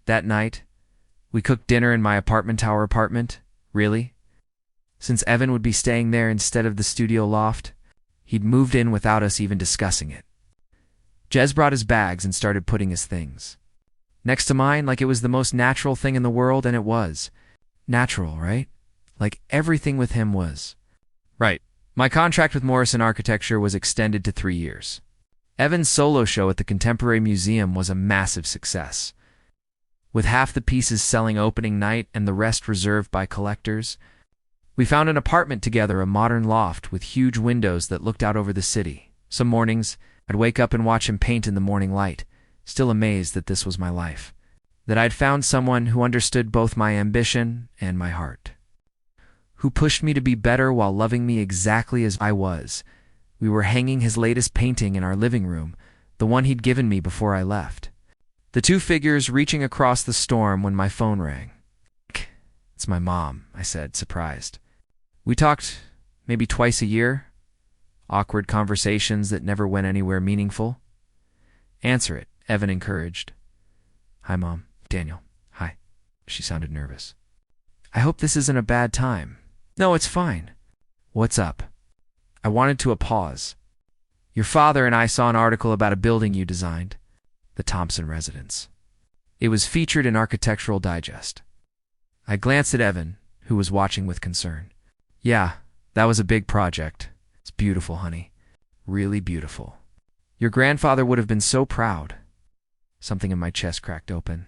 That night, we cooked dinner in my apartment tower apartment. Really? Since Evan would be staying there instead of the studio loft, he'd moved in without us even discussing it. Jez brought his bags and started putting his things next to mine like it was the most natural thing in the world, and it was. Natural, right? Like everything with him was. Right. My contract with Morrison Architecture was extended to 3 years. Evan's solo show at the Contemporary Museum was a massive success. With half the pieces selling opening night and the rest reserved by collectors, we found an apartment together, a modern loft with huge windows that looked out over the city. Some mornings, I'd wake up and watch him paint in the morning light, still amazed that this was my life, that I'd found someone who understood both my ambition and my heart, who pushed me to be better while loving me exactly as I was. We were hanging his latest painting in our living room, the one he'd given me before I left. The two figures reaching across the storm when my phone rang. It's my mom, I said, surprised. We talked maybe twice a year. Awkward conversations that never went anywhere meaningful. Answer it, Evan encouraged. Hi, Mom. Daniel. Hi. She sounded nervous. I hope this isn't a bad time. No, it's fine. What's up? I wanted to pause. Your father and I saw an article about a building you designed, the Thompson residence. It was featured in Architectural Digest. I glanced at Evan, who was watching with concern. Yeah, that was a big project. It's beautiful, honey. really beautiful. Your grandfather would have been so proud. Something in my chest cracked open.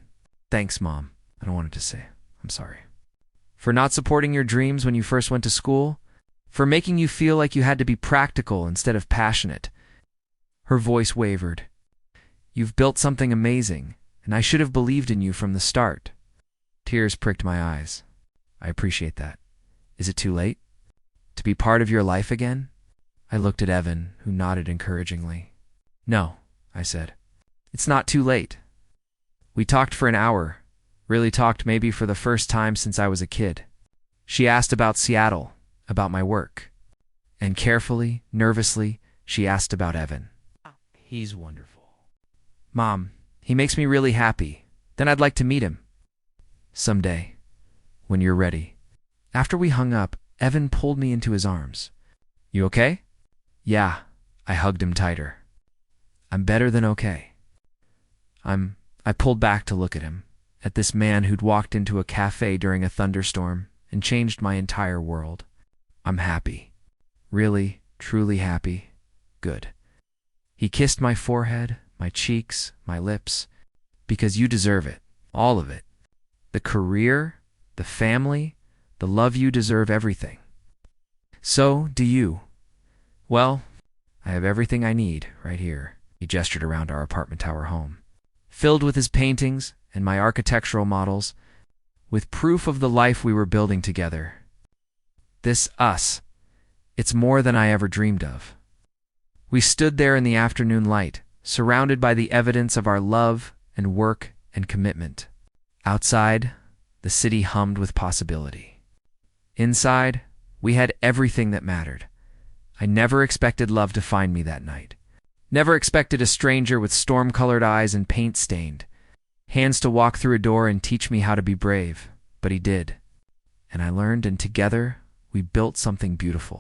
Thanks, Mom. I don't want it to say. I'm sorry. For not supporting your dreams when you first went to school? For making you feel like you had to be practical instead of passionate? Her voice wavered. You've built something amazing, and I should have believed in you from the start. Tears pricked my eyes. I appreciate that. Is it too late? To be part of your life again? I looked at Evan, who nodded encouragingly. No, I said. It's not too late. We talked for an hour, really talked maybe for the first time since I was a kid. She asked about Seattle, about my work. And carefully, nervously, she asked about Evan. He's wonderful. Mom, he makes me really happy. Then I'd like to meet him. Someday, when you're ready. After we hung up, Evan pulled me into his arms. You okay? Yeah, I hugged him tighter. I'm better than okay. I pulled back to look at him, at this man who'd walked into a cafe during a thunderstorm and changed my entire world. I'm happy. Really, truly happy. Good. He kissed my forehead, my cheeks, my lips, because you deserve it, all of it. The career, the family, the love, you deserve everything. So do you. Well, I have everything I need right here. He gestured around our apartment tower home, filled with his paintings and my architectural models, with proof of the life we were building together. This us, it's more than I ever dreamed of. We stood there in the afternoon light, surrounded by the evidence of our love and work and commitment. Outside, the city hummed with possibility. Inside, we had everything that mattered. I never expected love to find me that night. Never expected a stranger with storm-colored eyes and paint-stained hands to walk through a door and teach me how to be brave, but he did. And I learned, and together, we built something beautiful.